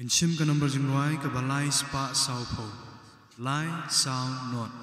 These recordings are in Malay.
Inchim ka number jingwai ka balai spa sao po. Lai sao not.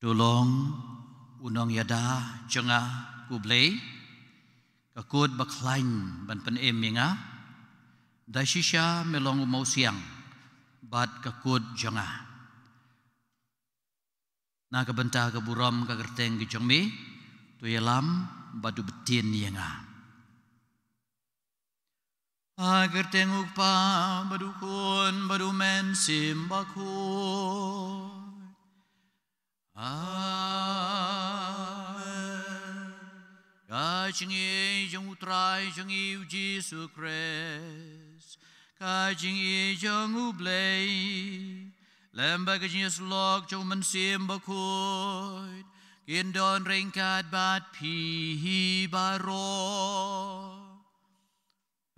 Tulong unong yada jenga kublay kakut baklain ban pen eminga da shisha melong mau siang bat kakut jenga na kabenta kaburam kagerteng gejengmi tu yalam badu betin yenga agerteng ukpa badukun badu men simbakun Kajingi jeng utrai jengi Yesus Kristus, kajingi jeng ublay, lembag kajingi slog jeng mensim bakut, kindon ringkat bat pihi baro,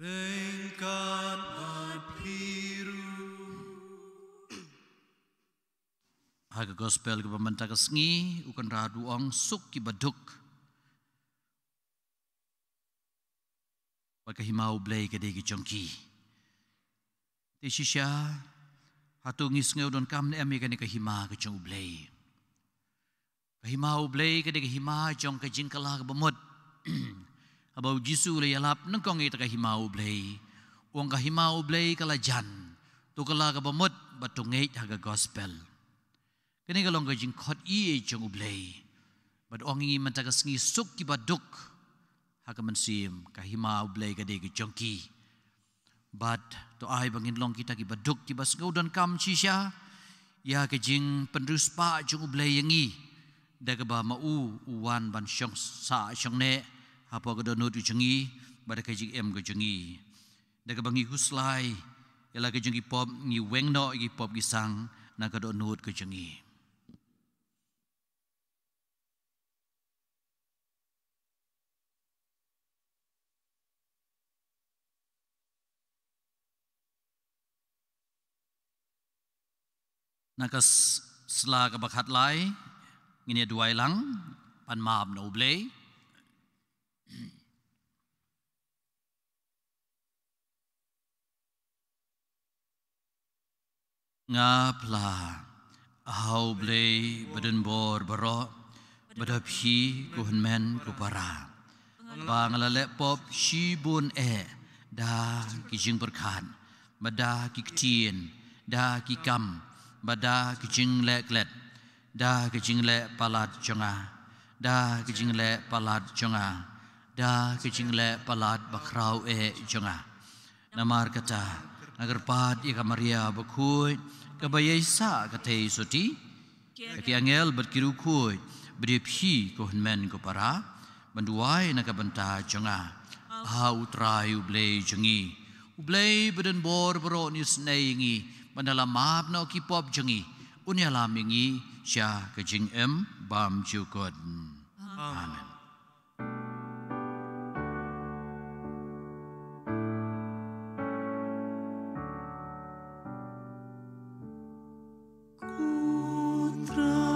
ringkat bat piru. Haga gospel ke pemantah kesengi ukan radu ong suk ki baduk baka himau blay ke degi jongki ti shisha hatu ngis ngeu don kam ne ame ke hima ke jong blay ke himau blay ke degi hima jong ke jingkala ke bemut abau jisu le yalap nengkong ita ke himau blay uang ke himau blay kala jan tu kala ke bemut batungait haga gospel. Kini kalau engkau jingkot iye jeng ublay, bad ongi mentaka sengi suk ki baduk, haka mensim kahima ublay kade ki jongki, bad to ai bangin long kita ki baduk ki bas ngau dan kam cisha, ya ke jing penduspa jeng ublay yengi, daga ba mau uwan ban syong sa syong ne, apa kedonut ujengi, bad ke jing em ke jengi, daga bangi huslai, yala ke jengi pop ngi wengno ki pop gisang, na kedonut ke jengi. Nakas sela kebakat lai ngini dua lang pan maab na ublay ngapla ahau blay badan bor baro badaphi kuhan men kupara bangalale pop shibun da kijing berkan bada kiktien da kikam bada kijing leklet da kijing le palat jonga da kijing le palat jonga da kijing le palat bakrau jonga namar kata agar pat ika Maria bakui kabayai sa katei soti ki angel berkiru kui beriphi ko men ko para banduai nakabanta jonga ha utrai ublay jongi ublay beden bor bro ni sneingi Mandala maaf no kipop jengi unyala mingi sya kejing bam jukod. Amen. Kutra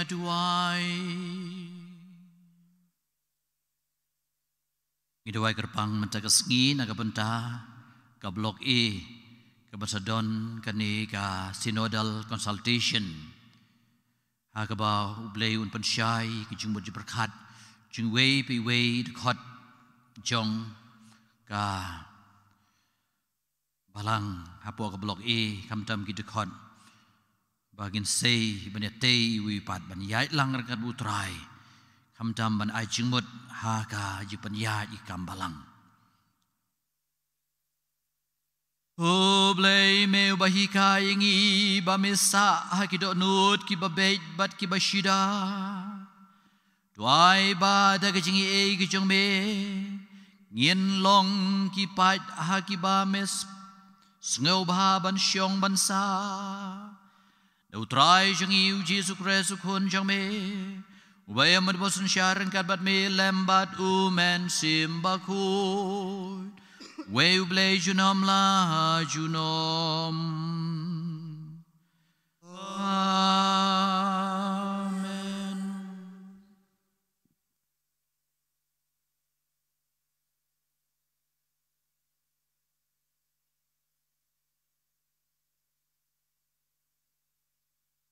aduai. Ngidawai kerpang mencagasngi nagabenta ka blok E ka basadon kani ka synodal consultation hagaba ublay un pansyay ki jung berkat jung wei pi wei dekot jong ka balang hapo ka blok E kamtam ki dekot bagin sei banete wi pat ban yai lang rakat butrai kamtam ban ai jingmut ha ka jipan ya ikam balang Oblay meu bahika ingi ba mesa ha ki do nut ki ba beit bat ki ba shida Tuai ba da ki jingi e ki jong me ngien long ki pat ha ki ba mes sngo ba ban syong ban sa Dau trai jingi u Jesu Kristus kun jong me Ubaya madbosun syarang kat bat me lembat umen simbakut Wei ublay junom la junom Amen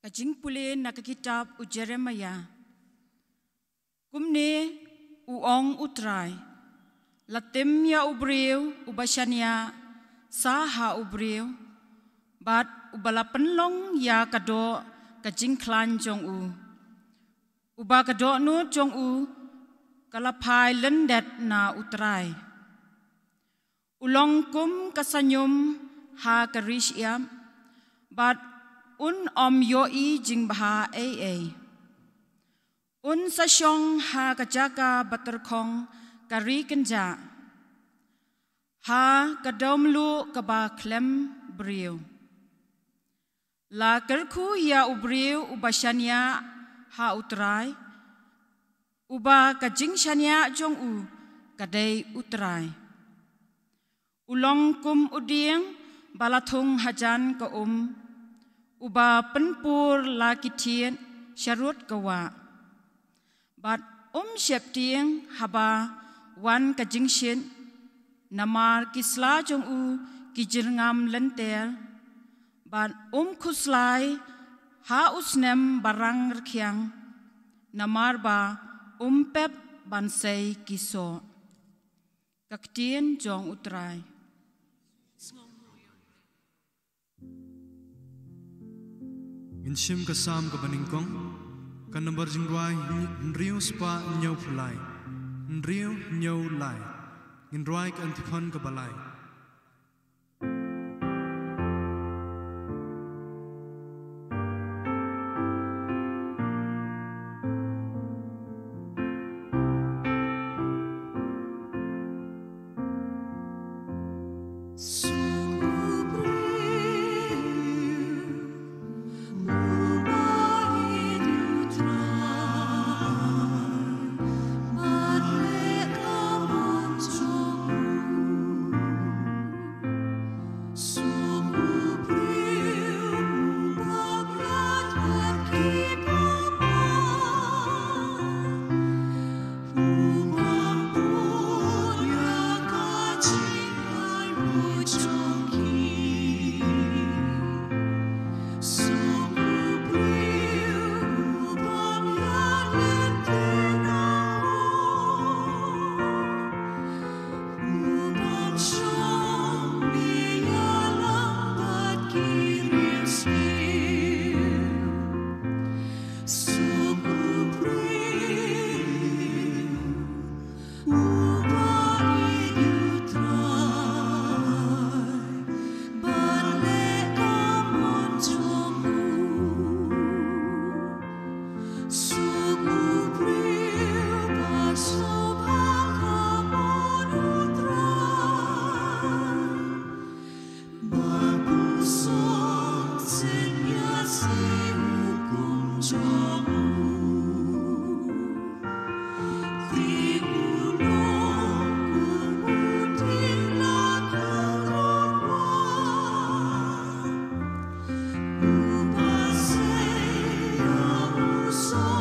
Kajing pulin nakakitab u Jeremiah Kumne uong utrai Latim ya ubriu ubashania saha ubriu bat ubala penlong ya kado kajing klan jong u uba kado nu jong u kalapai lendet na utrai ulong kum kasanyum ha karish yam bat un om yoi jing baha Un sasyong ha kajaka baterkong kari kenja ha kadom lu kaba klem briu la kerku ya ubriu ubashania ha utrai uba kajing shania jong u kadai utrai ulong kum udieng balatung hajan ka uba penpur la kitien syarut kawa Bat syeptieng haba wan kajingshin namar kisla jong u kijirngam lentel bat kuslai ha usnem barang rkiang namar ba pep bansai kiso kaktien jong utrai Insim kasam ka baningkong kan number jingwai nriu spa nyau pulai nriu nyau lai nroi kan tipon ka balai So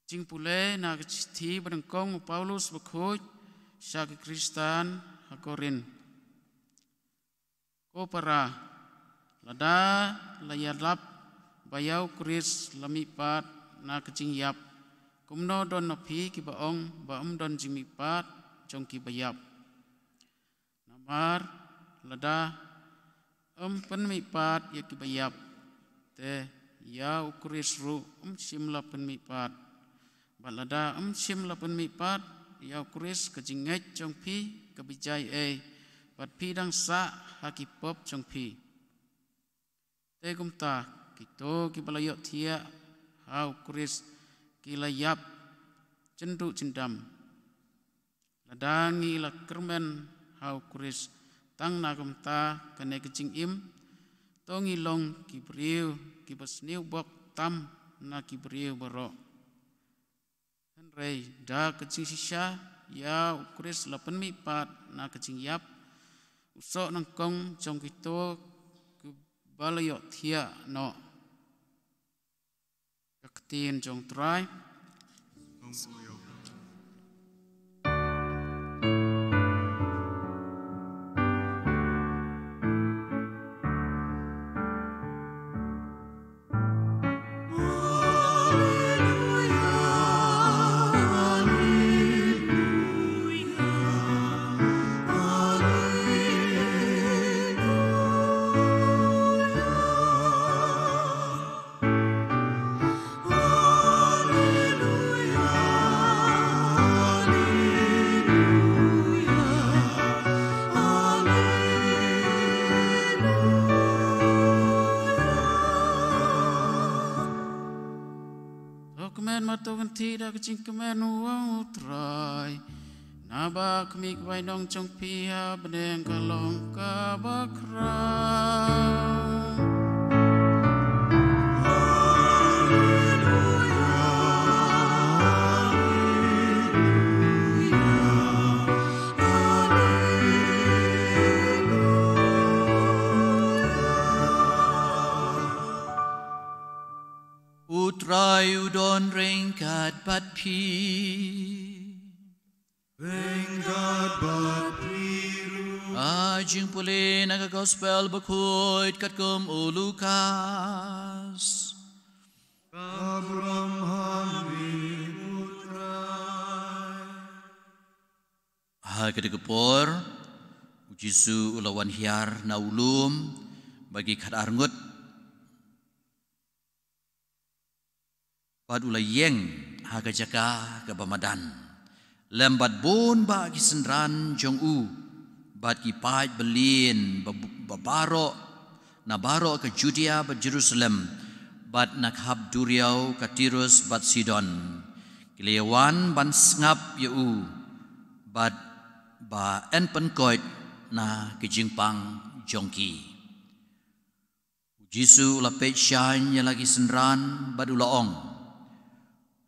Jing pule na kiti berengkong Paulus berkut syaki Kristan hakorin. Ko para lada layalap bayau Kris lamipat na kecing yap. Kumno don nopi ki baong baum don jimipat jong ki bayap. Namar lada pen mipat ya ki bayap. Te ya Kris ru simla pen mipat. Balada sim lapan mipat ya Kris kejinget jong pi kebijai bat pi dang sa hakipop jong pi. Te kumta kito ki balayok tia hau Kris ki layap cendu cendam. Ladangi la kermen hau Kris tang na kumta kene kejing im tongi long ki briu ki basniu bok tam na ki briu borok. Henry da kecing sisa ya Kris lapan mipat na kecing yap usok nangkong jong kito ke balayok tia no keketin jong try. Tidak kecing kemen uang utrai naba kemik wainong cong pihak bedeng kalong kabakra. Utrai udon ringkat bat pi Ringkat bat piru Ajing puli naga gospel berkuit kat kum Lukas Kabram hamri utrai Hai kedekepor Ujisu ulawan hiar na ulum bagi kat arngut Bad ulai yeng haga jaka ke bamadan. Lembat bon ba ki senran jong u. Bad ki pait belin babaro na baro ke Judea ba Jerusalem. Bad nak hab duriau ke Tirus bad Sidon. Kilewan ban ngap ye u. Bad ba en penkoit na ke jingpang jongki. Jisu ula peit shine ya lagi senran bad ulaong.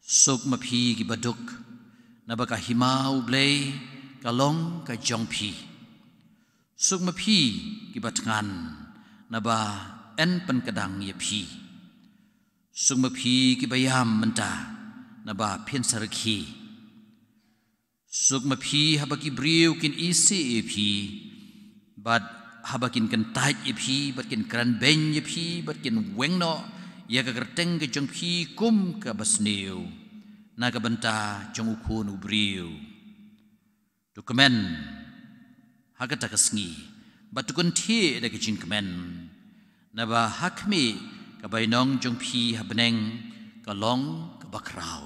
Sok mapi ki baduk na baka himau blay kalong ka jongpi. Sok mapi ki batngan na ba en pen kadang ye phi sung ma phi ki bayam menta na ba phen sarki suk ma phi habaki briu kin isi e phi but habakin kan tait e phi but kin kran ben ye phi but kin wengno ya ka kerteng ke jong phi kum ka basneu na ka benta jong ukun ubriu dokumen hagata kasngi but tukun thi da ke jing kemen na ba hakmi ka bainong jong phi habneng ka long ka bakrao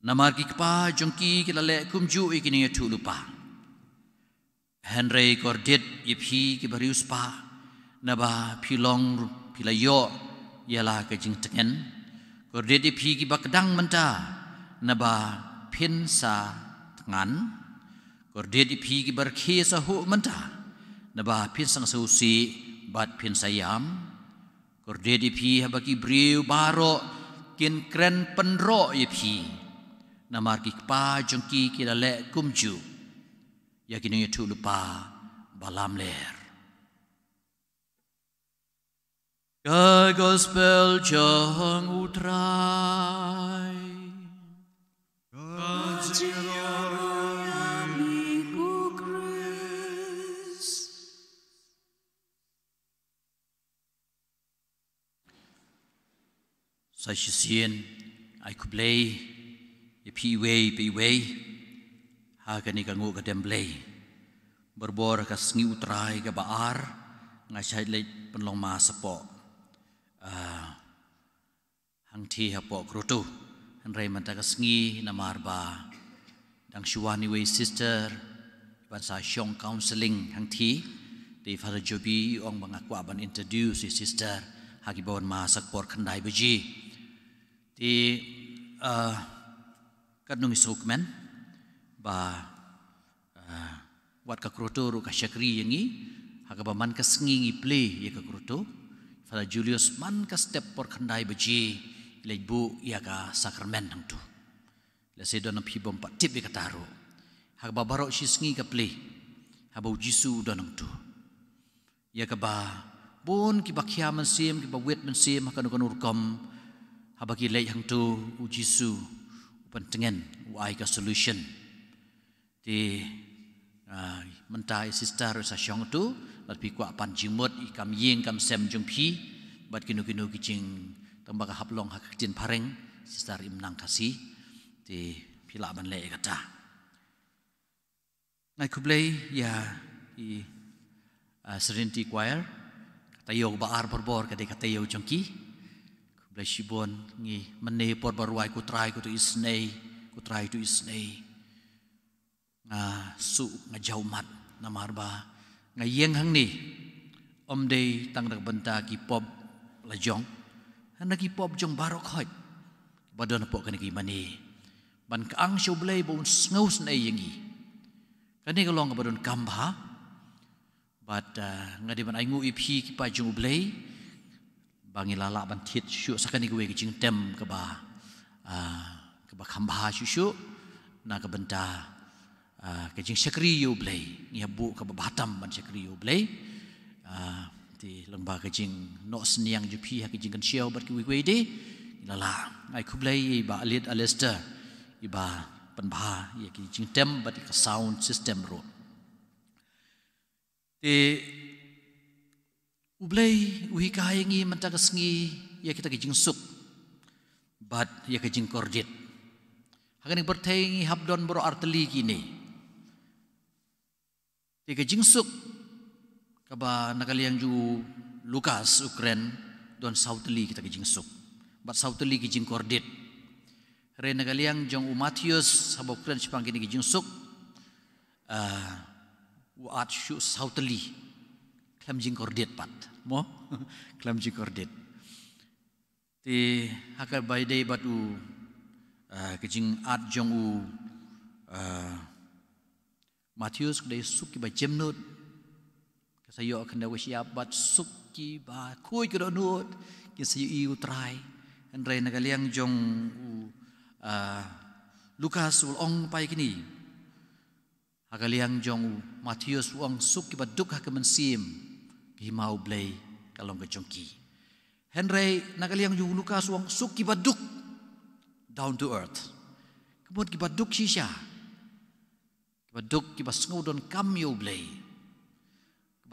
namar ki kpa jongki ki lale kumju ikini tu lupa Henry Cordet ye phi ki barius pa na ba philong philayo yala ka jing tengen Cordet ye phi ki bakdang menta na ba phin sa tangan Cordet ye phi ki barkhe sa hu menta na ba phin sang sa usi bat phin sayam Cordet ye phi habaki briu baro kin kren penro ye phi namar ki kpa jongki ki lale kumju ya kini tu lupa balam ler ka gospel jong utrai sai sien ai kublei ye pi wei ha ka ni ka ngu ka demblei berbor ka sngi utrai ka baar ngai sai le penlong ma sapo hang thi ha po krutu han rei man ta ka sngi na mar ba dang shuani wei sister ban sa shong counseling hang thi ti father jobi ong bang akwa ban introduce sister ha ki bon ma sakpor khandai beji ti kat nung isukmen ba wat ka kroto ru ka syakri yangi haga ba man ka sngi ngi play ya ka kroto Father Julius man ka step por khandai beji lebu ya ka sakramen hang tu le se don phi bom pat tip ka taro haga ba baro shi sngi ka play haba jisu don hang tu ya ka ba bon ki bakhya man sim ki ba wet man sim ka no kom haba ki le hang tu u jisu pentengen wai ka solution di mentai sister sa syong tu lat pi kwa pan jimot i kam yeng kam sem jung phi bat kinu kicing tamba ka haplong hak tin pareng sister imnang kasi di pila ban le kata ngai kublei ya i Serenity Choir katayo baar borbor kade katayo jongki kublei shibon ngi mene por barwai ku try ku tu isnei nga su nga jaumat na marba nga yeng hang ni om dei tang dak benta ki pop la jong han ki pop jong barok hoi badon po kan ki mani ban ka ang show blay bon snous nei yengi kan ni ka long ka badon kamba but nga di ban ai ngu ipi ki pa jong blay bangi lala ban thit shu sakani ko we ki jing tem ka ba kamba shu na ka benta ka jing sakri yo blay ni habu ka batam ban sakri yo blay ti lengba ka jing no sniang ju phi ha ka jing kan siau bat ki we de lala ai kublai ba alit alester iba panba ye ki jing tem bat ka sound system ro te ublai uhi ka yangi manta ka sngi ya kita ka jing suk bat ya ka jing kordit hakan berteng habdon bro arteli kini te ka jing suk kaba nakaliang ju Lukas Ukren don sauteli kita ka jing suk bat sauteli ki jing kordit re nakaliang jong Matius sabok kren sipang kini ki jing suk waat shu sauteli klam jing kordit pat mo klam jing kordit ti hakar by day batu kejing at jong u Matius kdai suki ba jemnut kasayo kanda wisya bat suki ba kui kedonut kisayo iu try andre nagaliang jong Lukas ulong pai kini hagaliang jong Matius uang suki ba duk hakaman sim himau blay kalong ke jongki Henry nakaliang yung Lukas wang suk kibaduk down to earth kemudian kibaduk sisya kibaduk kibasngudon kam yo blay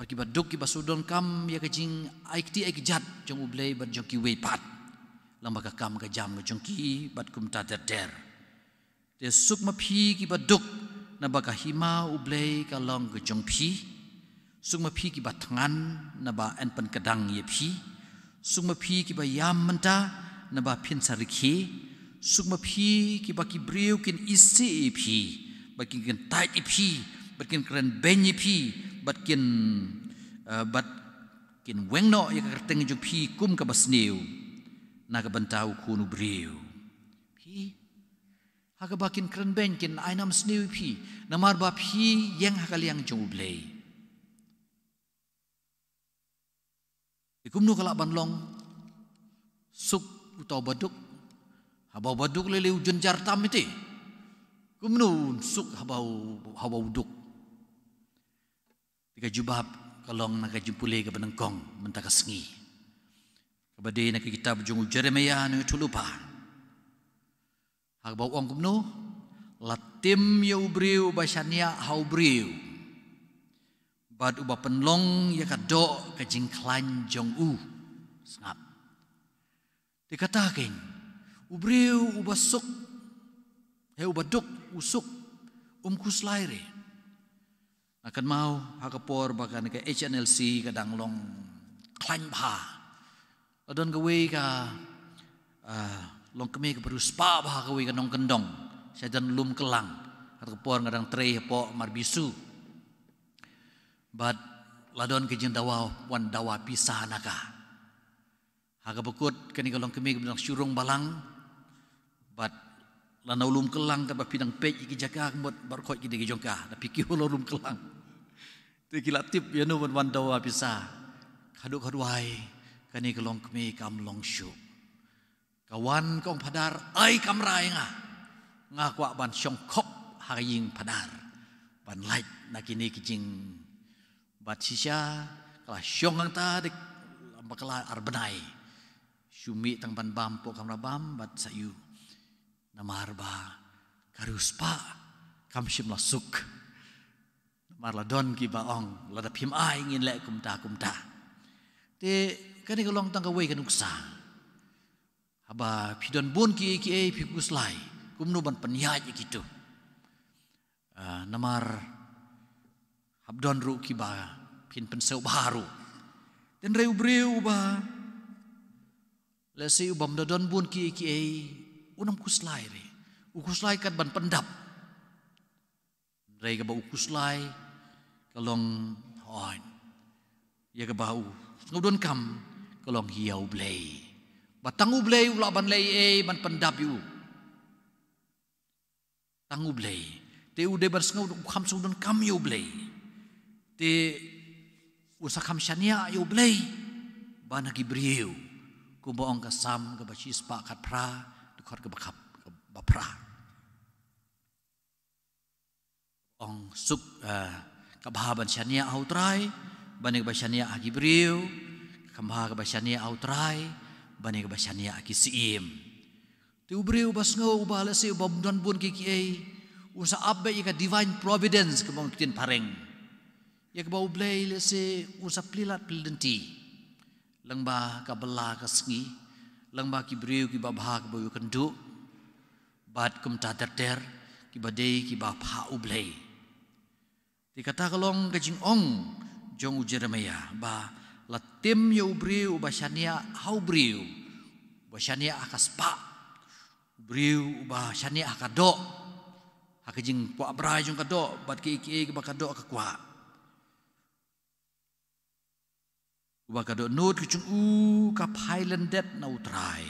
kibaduk kibasudon kam ya kajing aikti aikjat jong ublay bad jongki weipat lang baka kam ka jam ka jongki bad kumta der te suk maphi kibaduk na baka hima ublay kalong ka jongpi suk maphi kibatangan na ba enpan kadang ye phi sukma phi ki ba yam manta na ba phin sarikhi sukma phi ki ba ki breu kin isi phi ba kin kan tai phi ba kin kran ben phi ba kin wengno ya ka teng ju phi kum ka basneu na ka bantau khunu breu phi ha ka ba kin kran ben kin ainam sneu phi na mar ba phi yang ha ka liang ju blei Ikumnu kalak banlong suk utau baduk habau baduk lele ujen jartam ite kumnu suk habau uduk tika jubab kalong nak jumpule ke benengkong mentaka sengi kabade nak kitab jungu Jeremia nu tulupa habau ong kumnu latim ya ubriu basania haubriu bad uba penlong ya kadok ke jingklan jong sengap dikatakan ubriu uba suk uba duk usuk kuslaire akan mau hakapor bakan ke HNLC kadang long klan bah adon gawe ka long kemi ke beruspa bah gawe ka nong kendong sadan lum kelang hakapor kadang trei po marbisu But ladon kejeng dawa wan dawa pisah naka. Haga bekut kani kalong kemi benang syurung balang. But lanau lum kelang kat pinang pej iki jaka kemot barkot ki degi jongka. Tapi ki lum kelang. Tu kila tip ya no wan dawa pisah. Kaduk kaduai kani kalong kemi kam long syuk. Kawan kong padar ai kamrai nga kwa ban syongkop haying padar. Ban light nakini kijing bat sisya kala syong ang tadik bakala arbenai syumi tang ban bam po kamra bam bat sayu namar ba karuspa kam syim lasuk namar ladon ki baong lada phim ai ngin le kumta te kani kalong tang kawai kanuksa haba pidon bun ki ai pikus lai kumnu ban penyaj gitu namar Abdon ru kiba pin penseu baru dan reu breu ba lesi ubam dodon bun ki unam kuslai re ukuslai kat ban pendap rei ka ba ukuslai kalong hoin ya ka bau ngudon kam kalong hiau blei batangu blei ula ban lei ban pendap yu tangu blei te ude ban ngudon kam sudon kam yu blei te usakam syania yo blei bana gibriu ku boong kasam ka basis pa kat pra dekor ke bakap ba pra ong suk ka bahaban syania autrai bani ka syania gibriu ka baha ka syania autrai bani ka syania kisiim te ubriu basngo ubala se ubamdan bun ki usa abbe ka divine providence ka bang tin pareng ya ke bau blai le se usap lilat pilenti langba ka bela ka sengi langba ki breu ki babha ka bau kendu bat kum ta ter ki badei ki ba pha ublai dikata kalong ka jing ong jong Jeremia ba latim yo breu ba syania hau breu ba syania akaspa breu ba syania akado hakajing kwa brai jong kado bat ki ba kado ka kwa Wakado not kucung ka Highlandet na utray.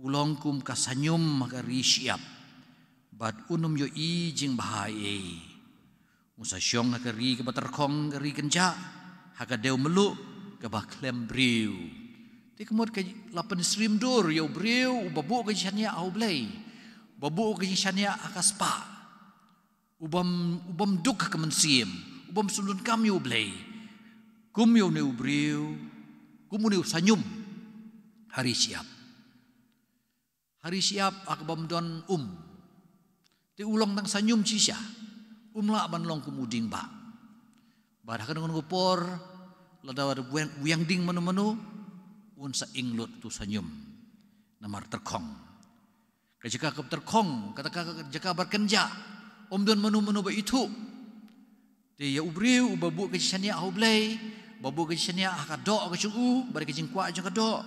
Ulong kum kasanyum makarisiap. Bat unum yo jing bahai. Musa syong nakari ka batarkong kari kenja. Hakadeu melu ka baklem briu. Ti kemot ka lapan stream dur yo briu babu ka syania au blai. Babu ka syania akaspa. Ubam duk ka mensim. Ubam sundun kam yo blai. kum yo ne ubriu kum ne sanyum hari siap akbam don ti ulong tang sanyum cisya la ban long kumuding ba kan ngon gopor lada wuyang ding manu un sa inglut tu sanyum namar terkong kajaka kap terkong kata jaka berkenja don manu ba itu ti ya ubriu babu kajania aublei babu kajania akado kacu bar kajing kwa jang kado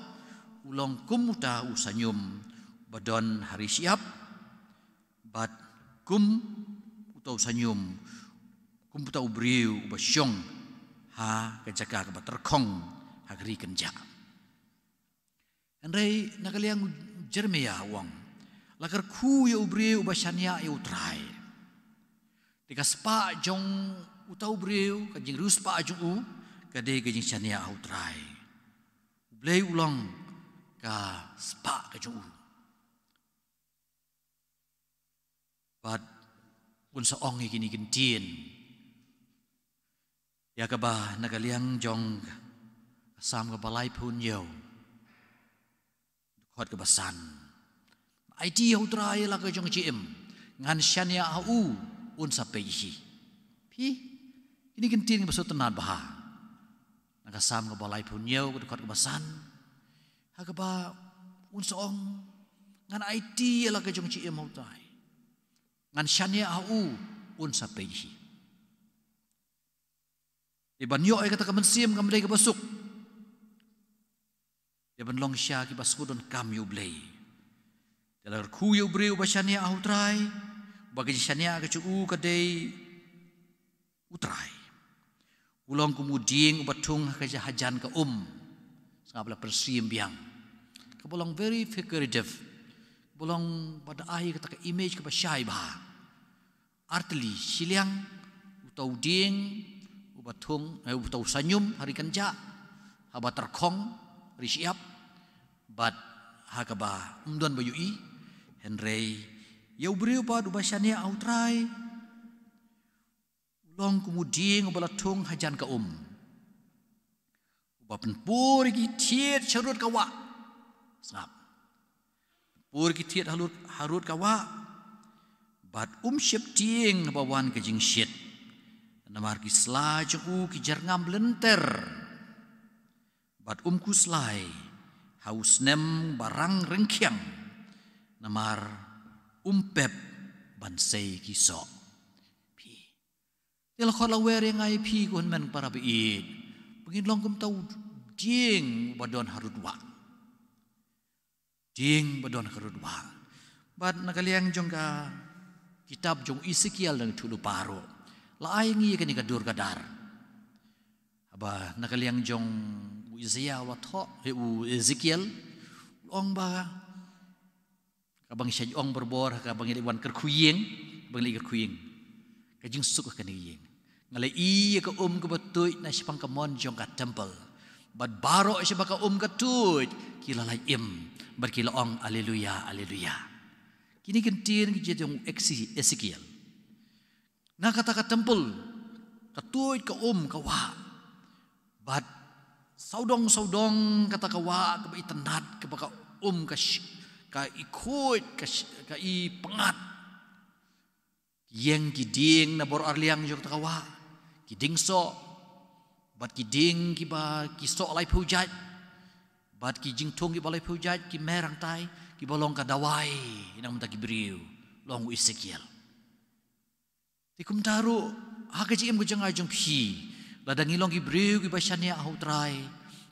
ulong kum ta usanyum badon hari siap bat kum utau sanyum kum utau ubriu basyong ha kajaka ka terkong hagri kenja andai nakaliang Jeremia wang lakar ku ya ubriu basyania ya utrai tikas pa jong utau ubriu kajing rus pa jong kade kajing syania utrai blei ulang ka spa kajong bat un sa ong kini kintien ya ka ba nakaliang jong sam ka balai pun yo khot ka basan IT utrai la ka jong cim ngan syania au un sa pehi pi ini kintien basut tenat bah naka sam ka balai pun yo khot ka basan ha ka ba un sa ong ngan IT la ka jong cim utrai ngan syania au un sa pehi iban yo ay kata kamansim kamday kabasuk iban long siya ki baskudon kam yu blay dalar ku yu breu basyania autrai bagi syania ka cu kadai utrai ulong kumuding ubatung ka hajan ka sangapla persim biang kabolong very figurative bolong pada ai kata ka image ka basyai ba artli siliang utau ding batung utau sanyum hari kenja haba terkong hari siap bat hakaba umdon bayui henrei yau beriu pa dubasyania autrai ulong kumuding ubalatung hajan ka ubapen pur gi tiet charut kawa sangap pur gi tiet harut kawa bat syep ting bawan kejing syit namar ki slai jeng ki jarngam lenter bat ku slai haus nem barang rengkiang namar pep bansei ki so pi tel khola wer yang ai pi kun men para biit pengin long kum tau ding badon harudwa bat nakaliang jong ka kitab jong Ezekiel dan tulu paro laay ngi kani kadur kadar aba nakaliang jong Isaiah watho Ezekiel ong ba kabang siya ong berbor kabang iwan kerkuying bang li kerkuying kajing suk ka ni ngalai i ka ka batuy na sipang kamon jong ka temple bad baro siya baka ka tuy kilalay bar kilaong haleluya kini kentin ki jong Ezekiel na kata ka temple katuy ka kawa bat saudong kata kawa ka itenat ka baka ka ikut ka i pengat yang kiding na bor arliang jok kawa kiding so bat kiding ki ba ki so lai pujat bat ki jingtung ki balai pujat ki merang tai ki bolong ka dawai nang ta ki briu long Ezekiel tikum taru haka jim ko jang ajong pi ladang ilong gibreu gi basyania autrai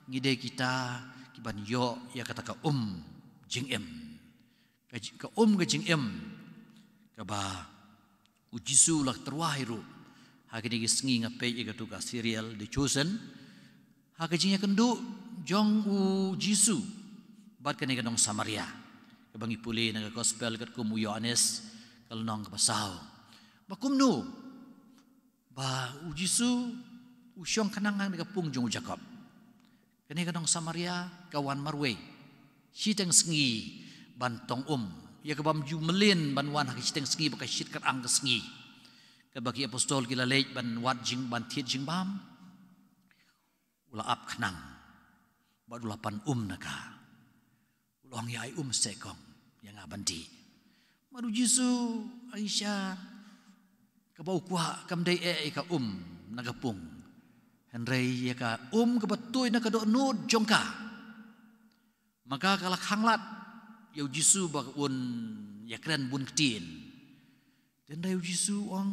ngide kita ki ban yo ya kata ka jing ka jing ka ba ujisu lak terwahiru haka ni gisngi ngape ya ka serial the chosen haka jing kendu jong jisu bat kani kanong Samaria ka bangi puli na gospel kat kum Yohanes kalnong ka basaw bakumnu ba ujisu usyong kanangang pung jong Jacob kani kanong Samaria kawan marwe siteng sengi bantong ya kabam jumelin ban wan hak siteng sengi baka sit kat ang sengi ka bagi apostol kila lej ban wat jing ban tiet jing bam ula ap khnang ba ulapan naka ulong yai sekong yang abandi madu Jisu Aisyah kabau kuah kamdai ka nagapung Henry ya ka kebetuy na kado nud jongka maka kalak hanglat yau Jisu bakun ya keren bun ketin dan yau Jisu ong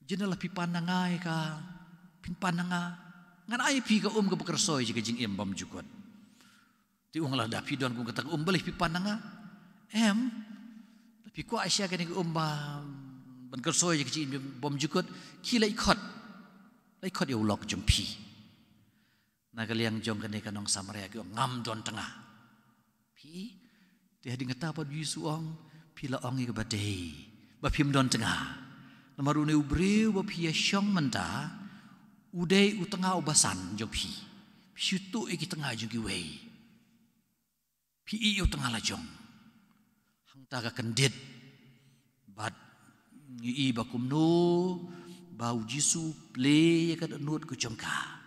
jenala pipanangai ka pinpananga ngan ai pi ka ka bekersoy jika jing bam jukot ti ong la da pi don ku kata balih pipananga tapi ku Aisyah kan ba ban kersoy jika jing bam jukot kilai khot lai khot yau lok jempi nagaliang jong kan kanong Samaria ki ngam don tengah pi dia di ngata pa Yesu ong pila ong ke badai ba pim don tengah namarune ubreu ba pia syong menta udai utengah ubasan jong pi syutu iki tengah jong ki wei pi i tengah la jong hang ta ka kendit bat ngi ba kumno bau Jisu ple ka nut ku jongka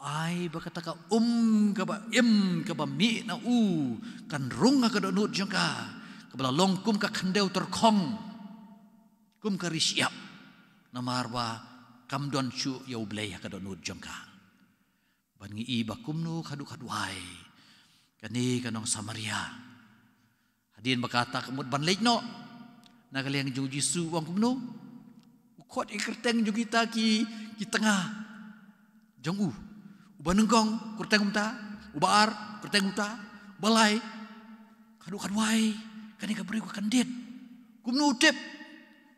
ai bakata ka ka ba ka ba mi na kan rung ka nut jongka ka bala longkum ka khandeu terkhong kum ka risiap na marwa kam don chu yau ble ka nut jongka ban ngi ba kumno khadu khadwai kani kanong Samaria hadin bakata kamut ban lekno nagaliang jung Jisu wang kumno khot ikerteng ju kita ki tengah jong ubanengkong kurteng umta ubaar kurteng umta balai kadu kadwai kani ka beri ku kandit kumnu tip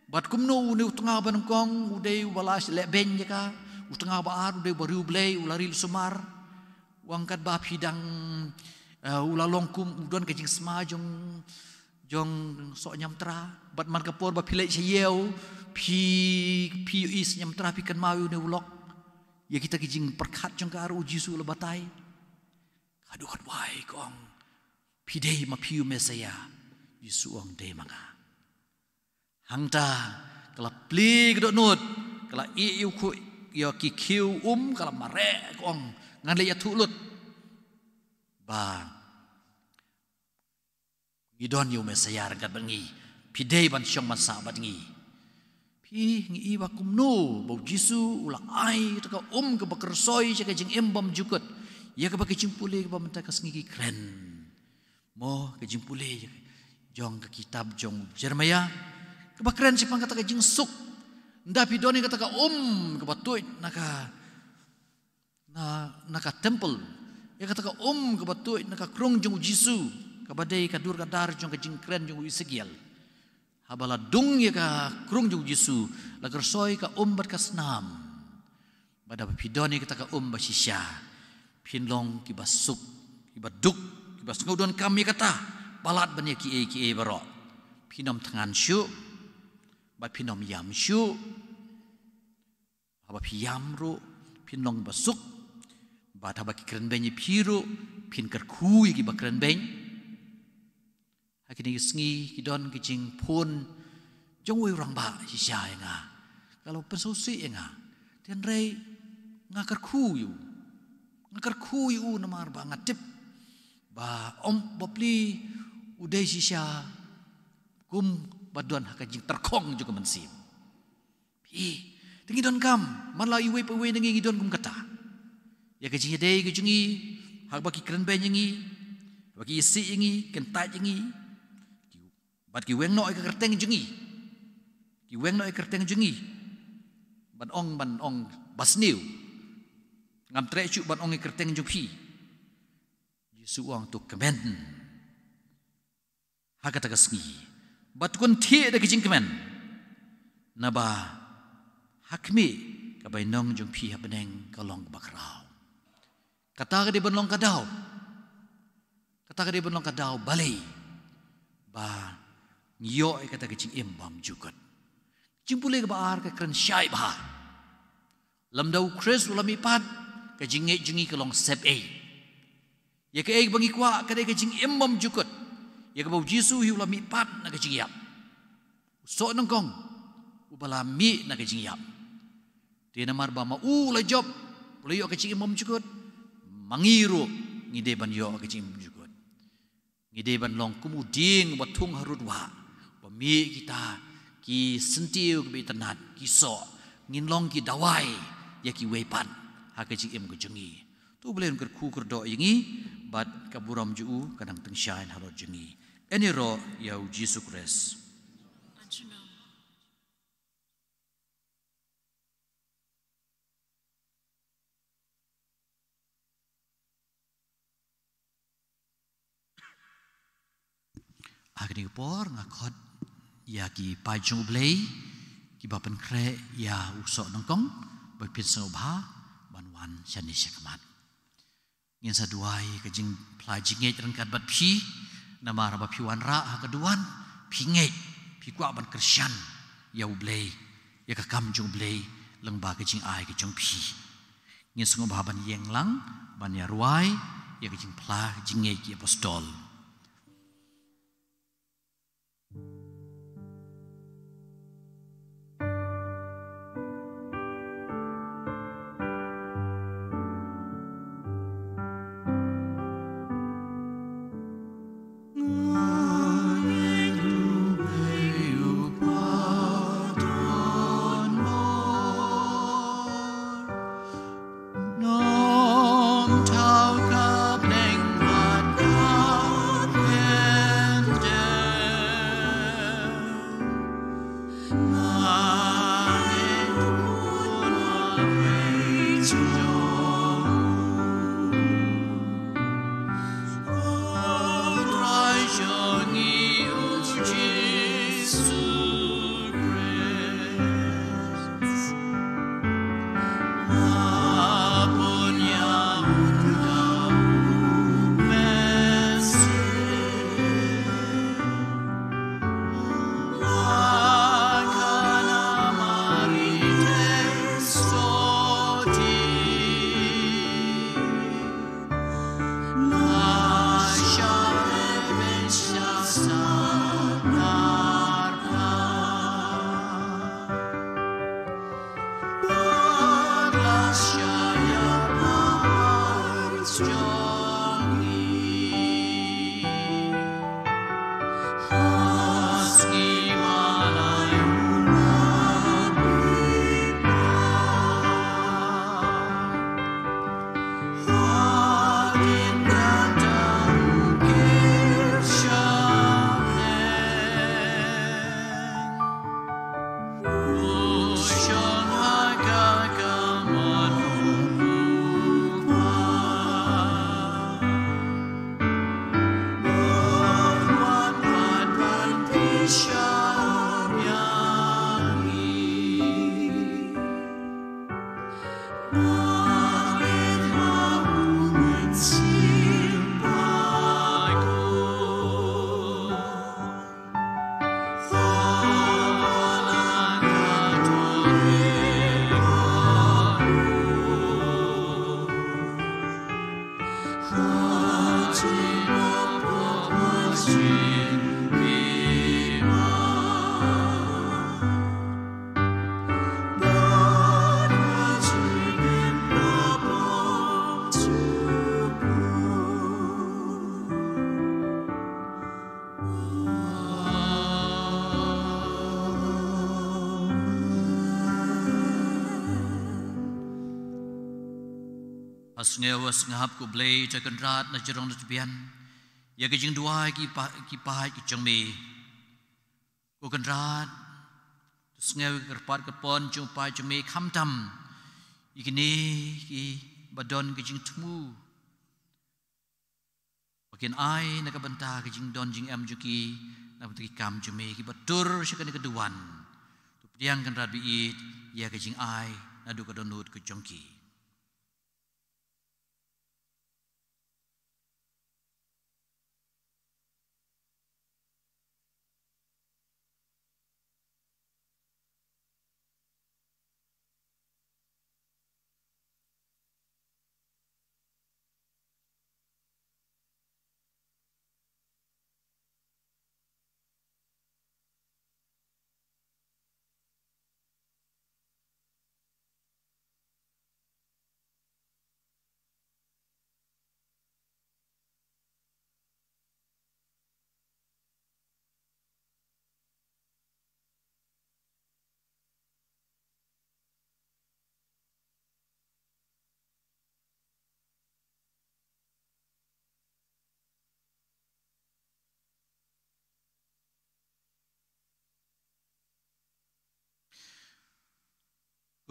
bat kumnu ni tengah banengkong udai ubalas le ben ka tengah baar udai bari ublei ulari sumar wangkat bab hidang ulalongkum udon kajing sma jong sok nyamtra bat man kapor ba pilai sayeu pi is nyamtra pi kan mau ne ulok ya kita kijing perkat jong ka aru Jisu lebatai kadu kan wai kong pi dei ma piu mesaya Jisu ong dei manga hangta kala pli gdo nut kala i ku ya ki kiu kala mare kong ngan le ya thulut ba idon yu mesaya rangkat bangi pidei ban syong man sa ngi pi ngi ba kumno bau Jisu ula ai ta ke bakersoy cha ke jing embam jukut ya ke bakijing pule ke bamta kas ngi kren mo ke jing pule jong ke kitab jong Jeremia ke bakren si pangkata ke jing suk nda pidoni kata ka ke batuit naka temple ya kata ka ke batuit naka krong jong Jisu kabadai kadur kadar jong kajing kren jong Ezekiel habala dung ya ka krung jong Jisu la kersoy ka bat kasnam bada pidoni kita ka basisya pinlong ki basuk ki baduk ki bas ngodon kami kata balat banyak ki baro pinom tangan syu ba pinom yam syu haba piyam ro pinlong basuk ba haba ki kren benyi piru pin kerku ki ba kren beny kini sengi kidon kicing pun jongwe orang ba sisya nga kalau pensusi nga dan rei ngakar kuyu namar ba ngatip ba bapli udai sisya kum baduan hakajing terkong juga mensim tinggi don kam man la iwe pewe nengi don kum kata ya kajing dei kajingi hak baki keren benyengi baki isi yengi kentai yengi bat ki weng no e kerteng jungi ban ong basniu ngam tre chu ban ong e kerteng jupi Yesu wang tu kemen hakata kasngi bat kun tie da kijing kemen naba hakmi ka bai nong jumpi habeneng kalong bakrau kata ka di banlong kadau balai ba ngiyo ay kata kicing imbam jukat cimpule ke baar ke keren syai bah lamdau kres ulam ipat ke jingi ke long sep ya ke bangi kwa ke kicing imbam jukat ya ke bau Jisu hi ulam ipat na ke jingiap so nangkong ubala mi na ke jingiap dia namar ba ma la job Pula yo kecing imam juga mangiru ngideban yo kecing imam juga. Ngideban long kumuding batung harudwa. Pemi kita ki sentiu ki tenat ki so ngin long ki dawai ya ki wepan ha kecing imam kejengi. Tu boleh kerku kerdo yengi bat kaburam juu kadang tengsyain harod jengi. Ini ro ya Yesus Kristus. Agni por ngakot ya ki pajung blei ki bapen kre ya usok nongkong bapin sengobha banwan shani syakmat ngin saduai kejing plajinge rengkat bat phi nama raba piwan ra ha keduan pinge pi kwa ban kersian ya blei ya ka kam jung blei lengba kejing ai kejung phi ngin sengobha ban yeng lang ban ya ruai ya kejing pla jinge ki apostol. Asngewas ngahap ku blei cakan rat na jerong na tubian. Ya kejing dua ki pahai ki cengme. Ku kan rat. Sngew kerpat kepon jumpai cengme kamtam. Ikini ki badon kejing temu. Bagian ai na kabanta kejing don jing am juki na betiki kam cengme ki batur syakan keduan. Tu pediang kan rat biit ya kejing ai na du kadonut ke jongki.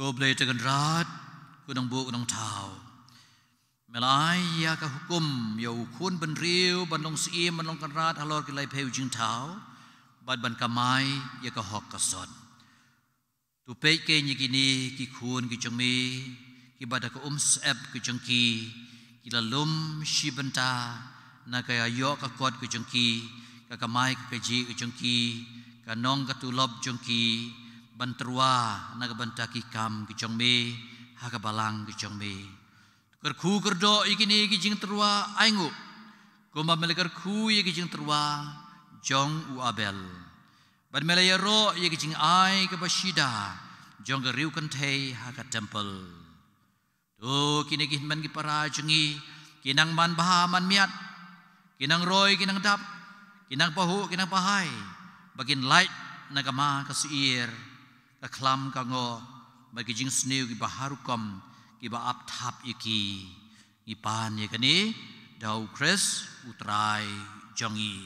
Ko blei tegan rat kunang bu kunang tau. Melai ya ka hukum ya ukun ban riu ban long si ban long kan rat halor ki lai peu jing tau. Bad ban kamai ya ka hok ka son. Tu pe ke ni kini ki khun ki changmi ki bada ka sep ki changki ki lalum shibanta na ka yo ka kot ki changki ka kamai ka ji ki changki ka nong ka tulob changki bantrua na ka banta ki kam ki changmi ha ka balang ki changmi ker khu kerdo ikini ki jing terwa aingu ko ma melekar khu ye ki jing terwa jong u abel ban melaya ro ye ki jing ai ka bashida jong ka riu kan thei ha ka temple tu kini ki man ki para jengi kinang man baha man miat kinang roy kinang dap kinang pahu kinang pahai bagin light na kama ka siir ka klam ka ngo bagi jing sniu ki baharukom ki ba ap thap iki ipan ye kani dau kres utrai jongi.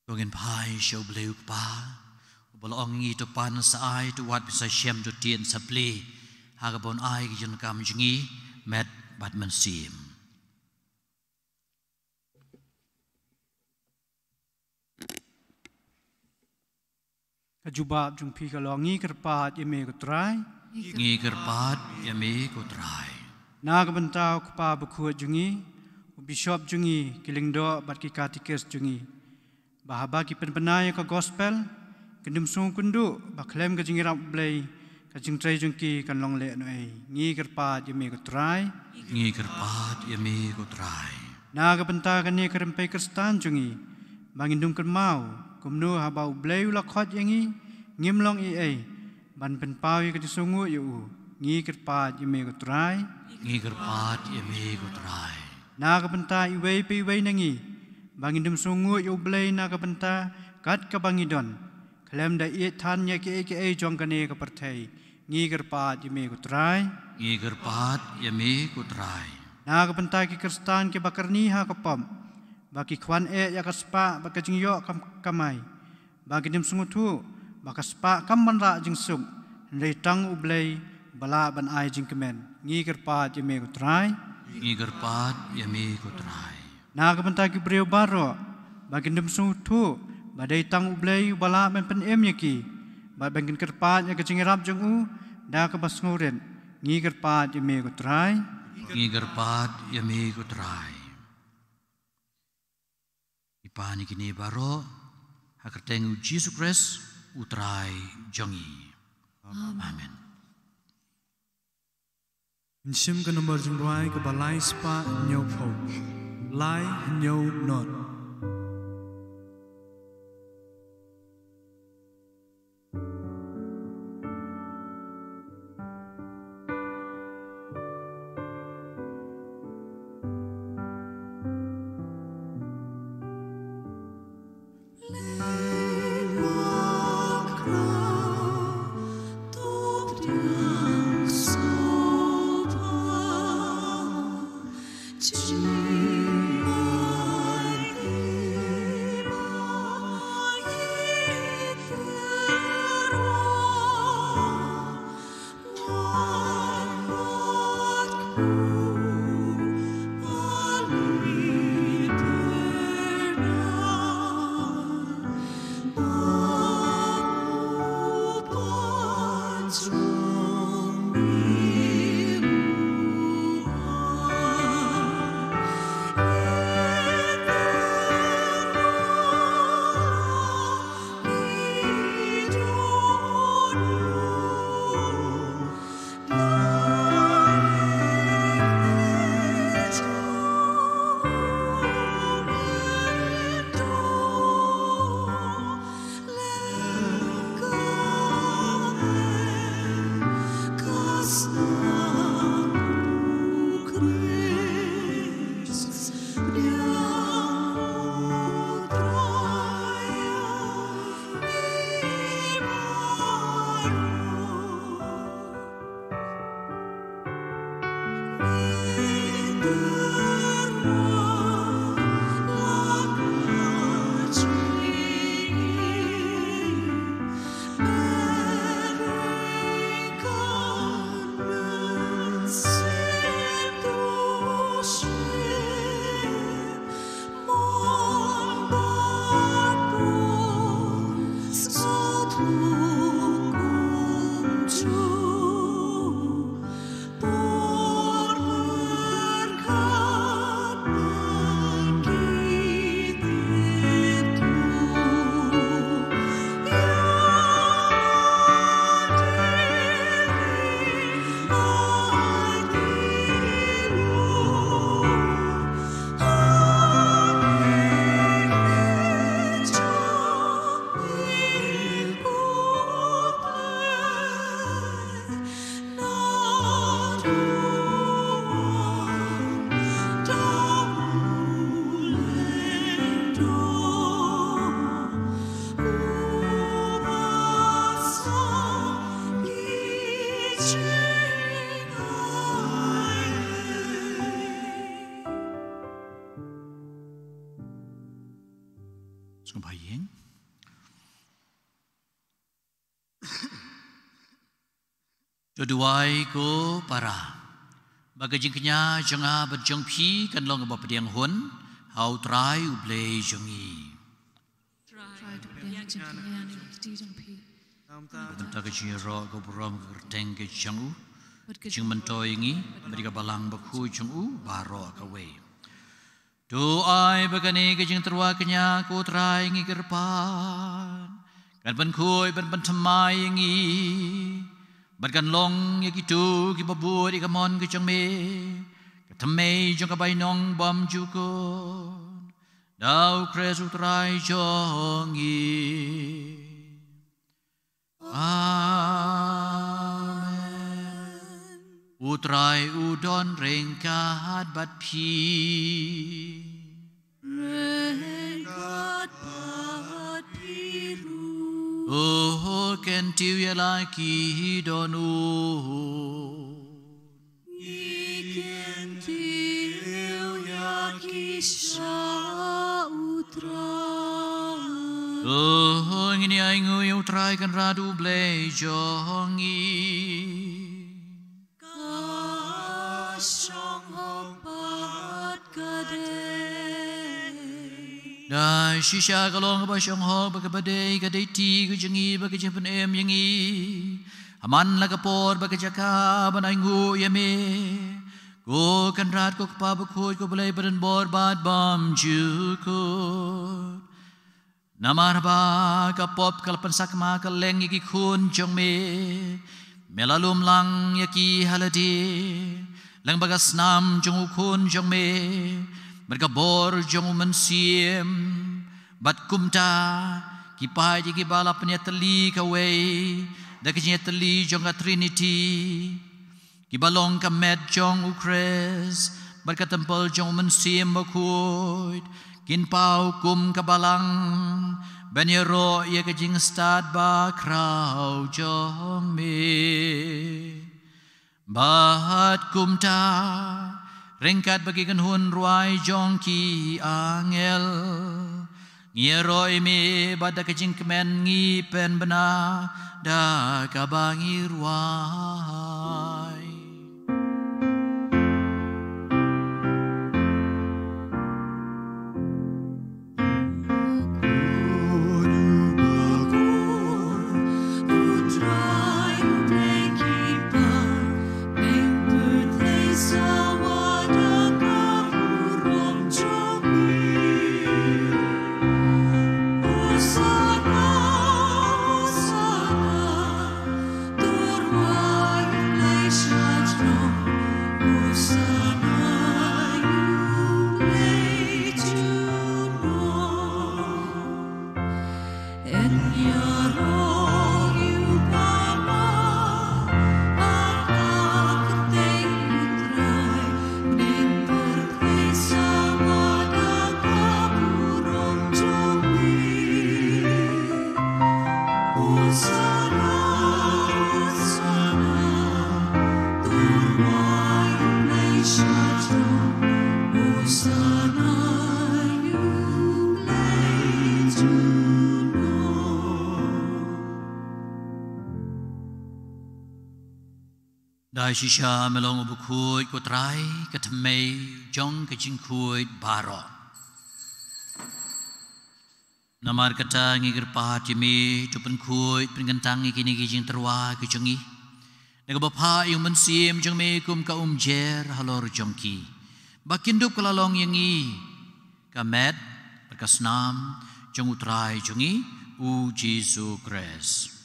Tungin pai show bleu pa bolong ngi to pan sa ai to wat bisa shem to tien sapli ha ka bon ai ki jun kam jingi met bat man sim Kajubab jung pi kalongi kerpat yeme ko trai ngi kerpat yame ko trai na ka bantau kpa bukhu jungi bishop jungi kilingdo bat ki katikes jungi bahaba ki penpenai ka gospel kendum sung kundu baklem ka jingirap blai ka jingtrai jungki kan long le no ai ngi kerpat yeme ko trai ngi kerpat yame ko trai na ka banta ka ni kerempai kristan jungi bangindum kan mau kumnu habau blai ula khot yangi ngimlong i ai ban pen pawi ka sungu yu ngi kerpat yeme ko trai ngi kerpat yame ko trai na ka banta i wei pi wei nangi bangindum sungu yu blai na ka banta kat ka bangidon klem da i than ye ke jong ka ne ka parthai ngi kerpat yeme ko trai ngi kerpat yame ko trai na ka banta ki kristan ke bakarni ha ka pam baki kwan ya ka spa baka jing yo kam kamai bagi dim sungu thu baka spa kam man ra jing sung ndai tang u blai bala ban ai jing kemen ngi kerpat yeme ko trai ngi kerpat yame ko trai na ka banta ki breu baro bagi dim sungu thu badai tang u blai bala ben pen em yaki ba bangin kerpat ya ka jing rap jung u da ka bas nguren ngi kerpat yeme ko trai ngi kerpat yame ko trai ipani kini baro hakertengu Jesus Christ utrai jongi amen Insim ka number jingwai ka balai spa nyau pho lai nyau not Doduai ko para. Bagajing kenya janga berjong pi kan long ba pediang hun hau trai ublei jongi. Tentang kecil roh ko beram kerteng ke jangu. Jing mentoi ngi mereka balang baku jangu baro kawe. Doai bagani kecing terwa kenya ko trai ngi kerpan. Kan benkoi ben temai ngi. Barkan long ya gitu ki babur ki kamon ki changme katamei jong ka bainong bam jukon dau kres utrai jongi. Amen. Utrai udon rengkat bat pi rengkat bat piru. Oh, ken tiu ya laki donu. Iken tiu ya kisah utrai. Oh, ngini aingu ya utrai kan radu blei jongi. Kasong hopat kadai. Dai shisha kalong ba shong ho ba kabadei kadai ti ku jengi ba kejempen em yengi aman la kapor ba kejaka ba naingu yame go kan rat ko pa ba khoj ko balai badan bor bad bam jukut namar ba kapop kalpan sakma kaleng yaki khun jong me melalum lang yaki haladi lang bagas nam jong khun jong me berkabor jong mensiem bat kumta kipai di kibala penyateli kawe da kenyateli jong ka trinity kibalong ka med jong ukres berka tempel jong mensiem bakuit kin pau kum kabalang banyero ye ka jing stad ba krau jong me bat kumta Ringkat bagikan hun ruai jongki angel ngieroi me bada kecing kemen ngi pen bena da kabangi ruai. Dai shisha melong ubukui kutrai katamei jong kajingkui baro. Namar kata ngigir pahat jemi tupen kui pengentang ikini kijing terwa kejongi. Nagabapa yung mensim jong me kum ka umjer halor jongki. Bakindup kalalong yangi kamet berkasnam jong utrai jongi u Jesu Christ.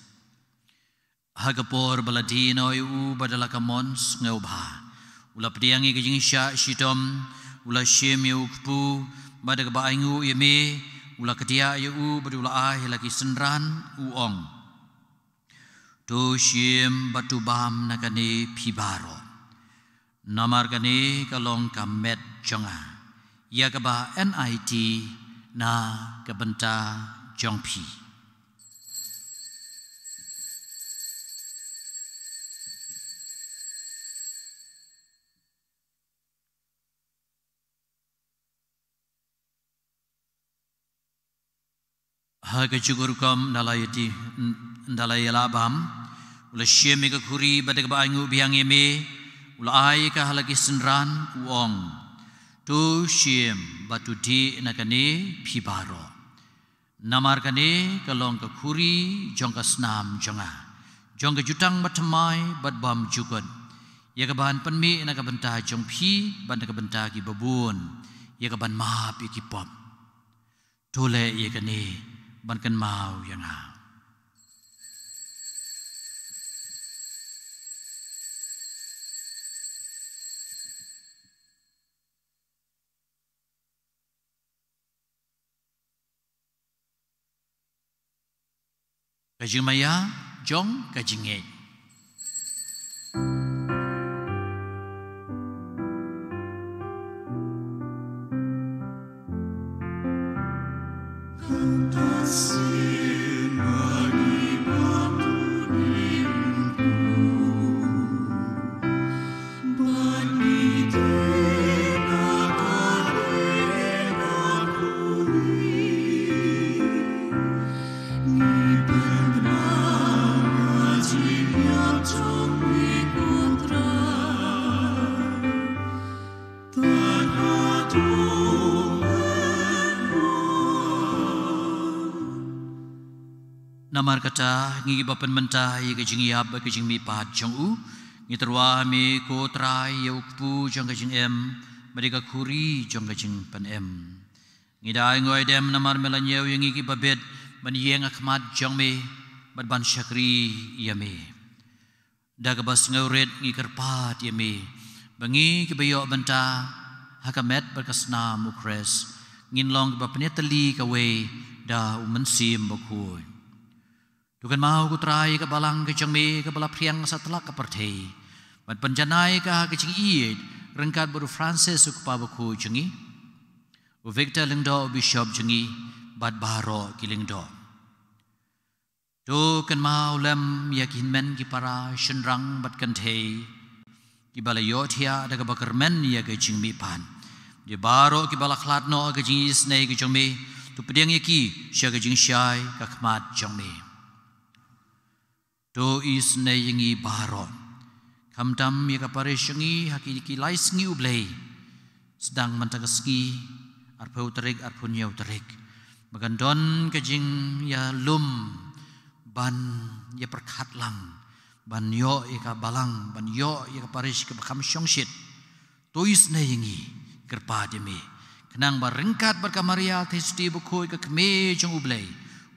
Hagapor baladino u badala kamons ngobha ula pediangi kejing sya shitom ula shim yu kpu badak baingu yeme ula ketia yu badula ai lagi senran uong to shim batu bam nakane pibaro namar kane kalong kamet jonga ya kaba NIT na kabenta jongpi. Haga cukur kam dalayati dalayalabam ula syem ka khuri badak ba angu biang eme ula ai ka halagi senran uong tu syem batu di nakane phibaro namar kane kalong ka khuri jong ka snam jonga jong ka jutang batmai bat bam jukon ya ka ban panmi na ka banta jong phi ban ka banta ki babun ya ka ban ma pi ki pop tole ya kane ban kan mau yanga Kajing maya jong kajing e Namar kata ngi bapan mentah ye kajing yab kajing mi pat jong u ngi terwa mi ko trai ye ukpu jong kajing em mereka khuri jong kajing pan em ngi dai ngoi dem namar melanyeu yang ngi babet ban yeng akhmat jong me bat ban syakri ye me daga bas ngauret ngi kerpat ye me bangi ke bayo benta hakamet berkasna mukres ngin long bapne teli kawe da umensim bakui Tukan mau ku trai ke balang ke jengme ke bala priang setelah ke perthei. Bat penjanai ke ha ke jeng ied rengkat baru Francis ku pa baku jengi. U Victor lingdo bishop jengi bat baro ki lingdo. Tukan mau lem yakin men ki para shenrang bat kentei. Ki bala yothia da ke bakar men ya ke jengmi pan. Di baro ki bala khlatno ke jeng isnei ke jengme. Tu pediang yaki sya ke jeng syai ke khmat jengme. Do is na yengi baro kamdam ya kapare syengi hakiki lais ngi ublei sedang mantagasngi arpau terik arpun yau terik magandon kajing ya lum ban ya perkhatlang ban yo ya ka balang ban yo ya kapare ke bakam syongshit do is na yengi kerpa demi kenang barengkat berkamaria testi bukoi ke keme jong ublei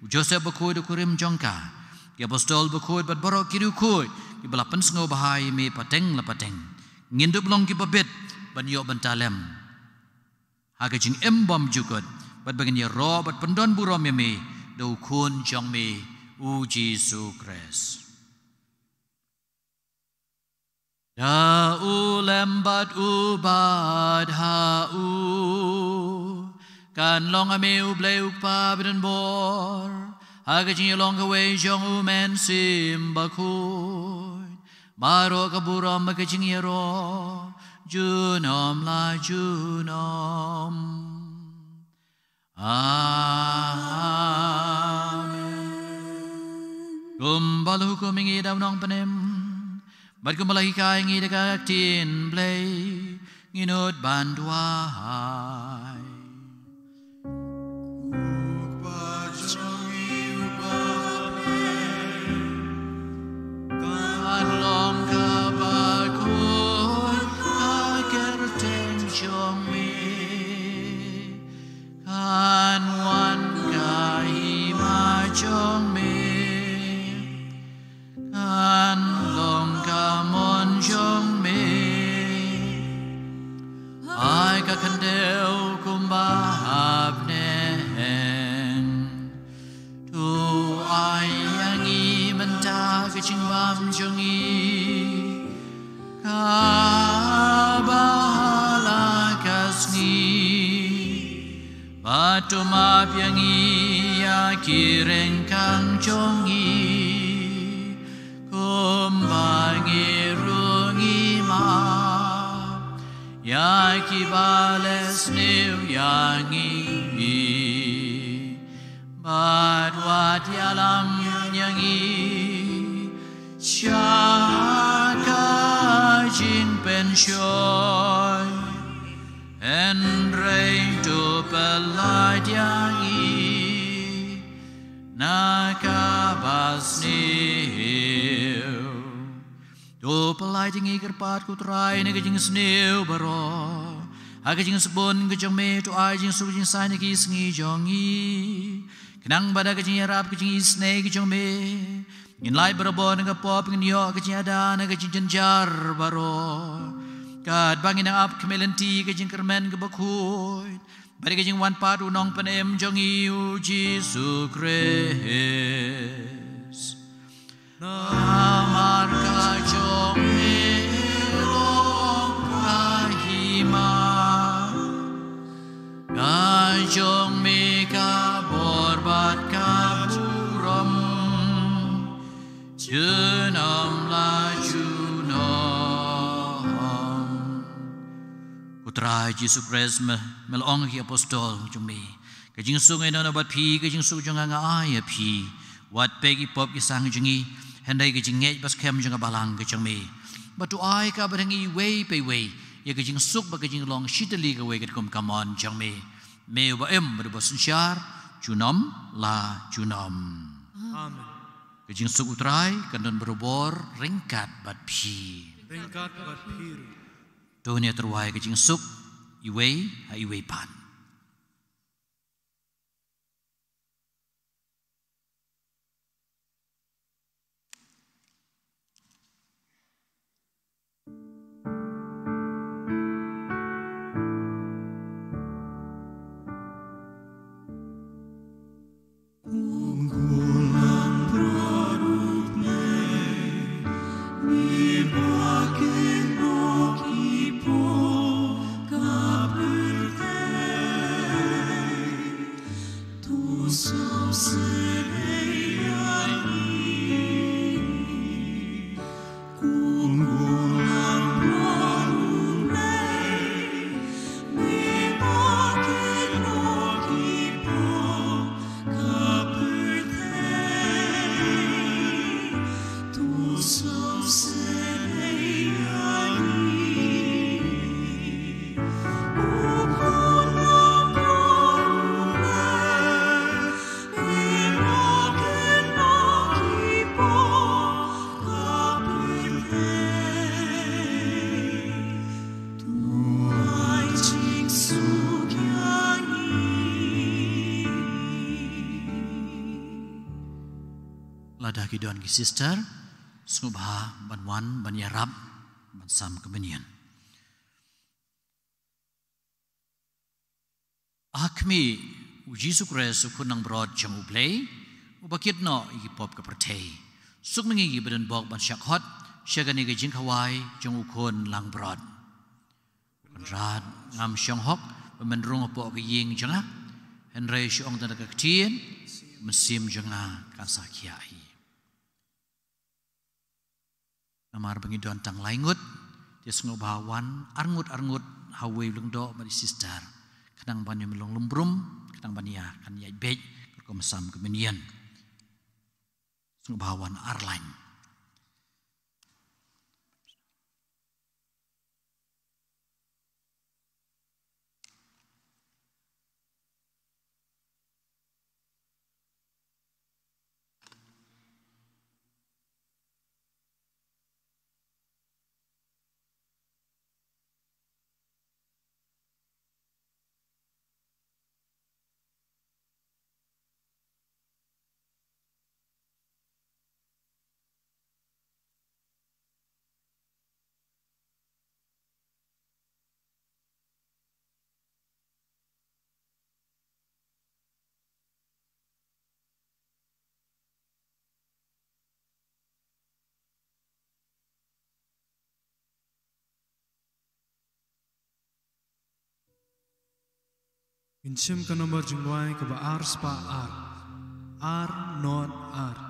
Joseph bukoi de kurim jongka Ki apostol berkoi bat borok kiri koi ki belapan sengau bahai me pateng la pateng ngindup long ki babet ban yo bantalem haga jing embam jukot bat bagian ya ro bat pendon burom me do kun jong me u Jesu Kris da u lembat u bad ha u kan long ame u blei u pa bidan bor Aga jing long kawai jong u men sim bakui Maro kaburam baka jing yaro Junom la junom Amen Kumbal hukum ingi daw nong panem Bat kumbalahi ka ingi dagak tin blay Nginut banduay Tumap yang ia kireng kang jongi kumbangi rungi ma ya kibales new yangi badwat yalam yangi จริงเป็นช่วยen rei to pelai dia i naka basniu to pelai tingi kerpat ku trai ne kejing sniu baro aga jing sebon kejong me to ai jing su jing sai ne ki sngi jongi kenang bada kejing rap kejing isne kejong me ngin lai baro ne ka pop ngin yo kejing ada ne kejing jenjar baro Kad bangin ang ap kemelenti kajing kermen kebakuy bari kajing wan padu nong panem jong iu Jesus Christ namar kajong melong kahima kajong meka borbat kaburam jenam laju Putra Yesus Kristus melong ki apostol jumi kajing sungai na bat phi kajing su jong nga ai phi wat pegi pop ki sang jingi handai kajing nge bas kem jong balang kajing me batu ai ka badangi way pe way ya kajing suk ba kajing long shitali ka way kum come on jong me ba em ba bosun syar junam la junam Amen. kajing suk utrai kandon berobor ringkat bat phi Ringkat bat pir. Dunia terwai kejing suk iwei ha iwei pan. Ladah kidon ki sister sumubha banwan banyarab bansam kemenian akmi Yesus Kristus kunang brod jang ublay ubakit no igi pop ka pertei suk mengi badan bok ban syakhot syagani ga jing khawai jang ukon lang brod rad ngam syong hok pemendrung po ka ying janga henry syong tan ka ktien mesim janga kasakiai Namar bangi don tang laingut dia sengo bawan arngut hawe lungdo mari sister kadang banyu melong lumbrum kadang bania kan ya bej ko masam kemenian sengo bawan arlain Insim ka nomor jingwai ka ba ar spa ar not ar.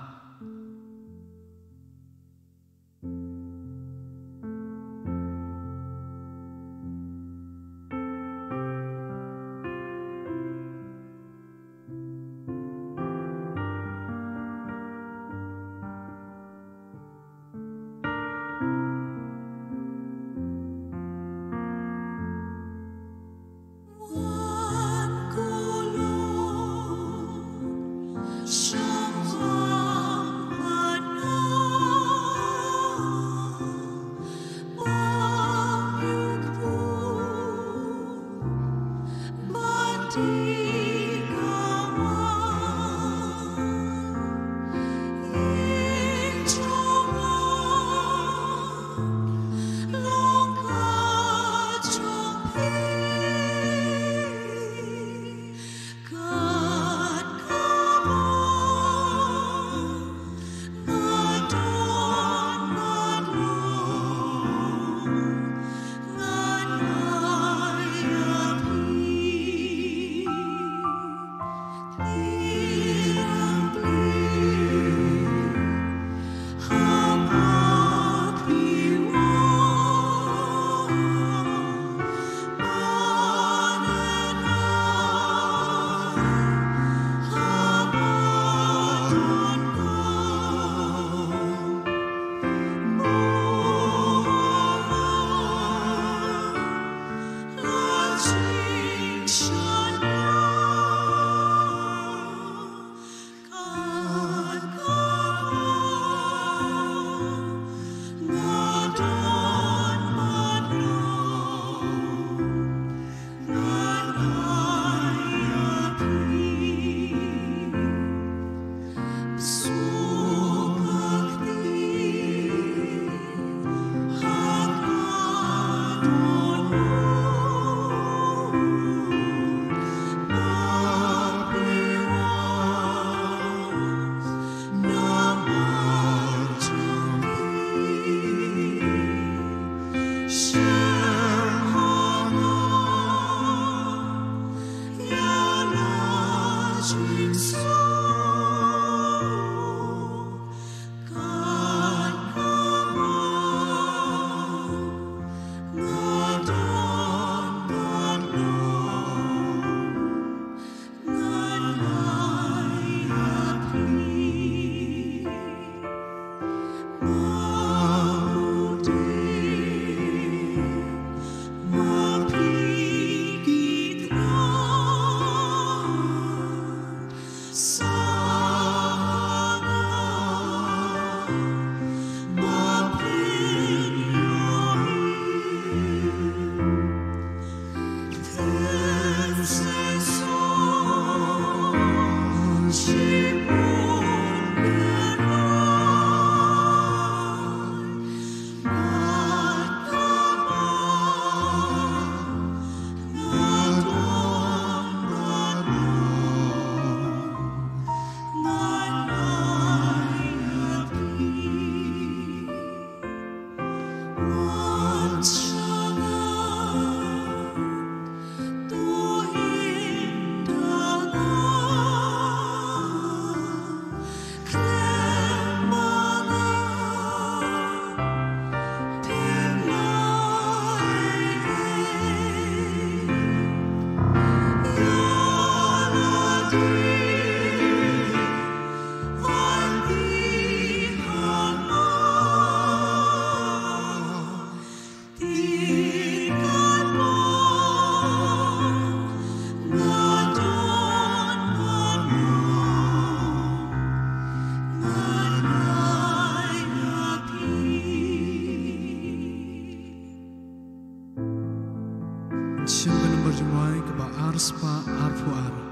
spa arfu ar.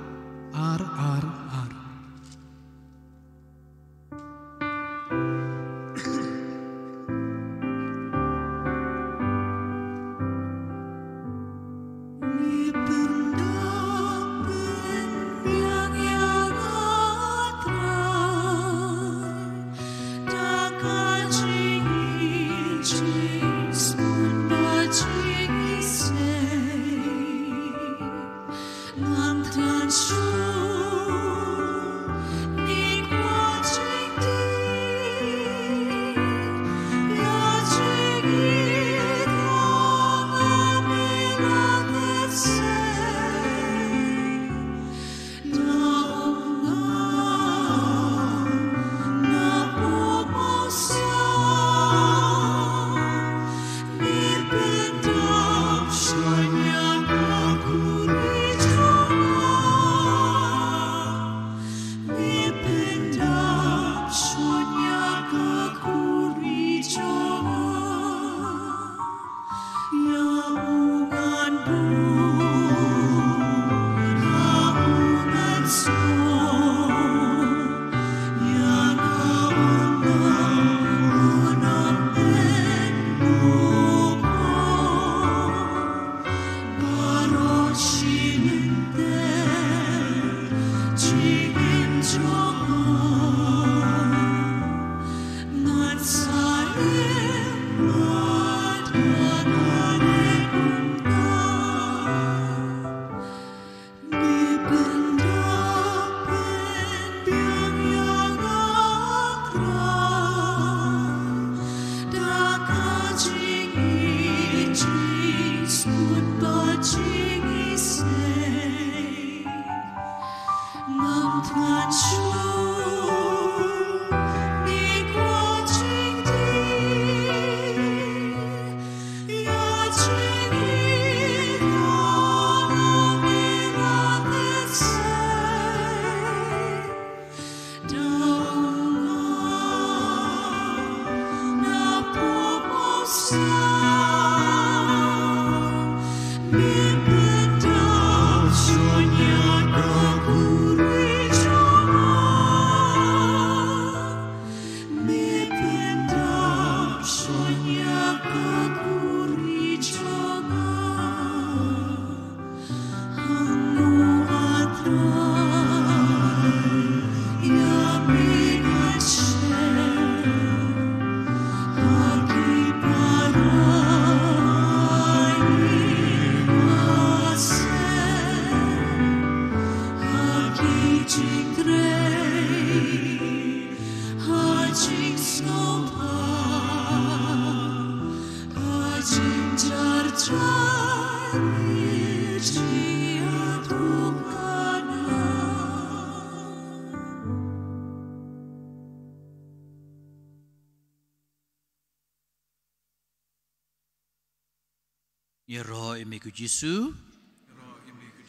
Ya roh emiku Jesu,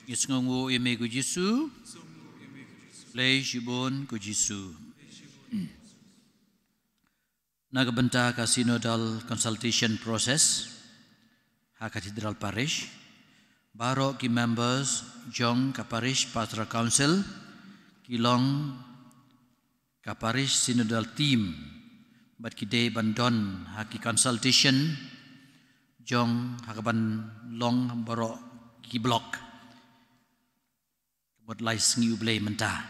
ngisngongu emiku Jesu, lei shibon ku Jesu. Nagbenta ka synodal consultation process ha Cathedral Parish, baro ki members jong ka Parish Pastoral Council, kilong ka Parish synodal team, bat ki day bandon ha ki consultation jong hakaban long baro ki block bot lai sngi ublei menta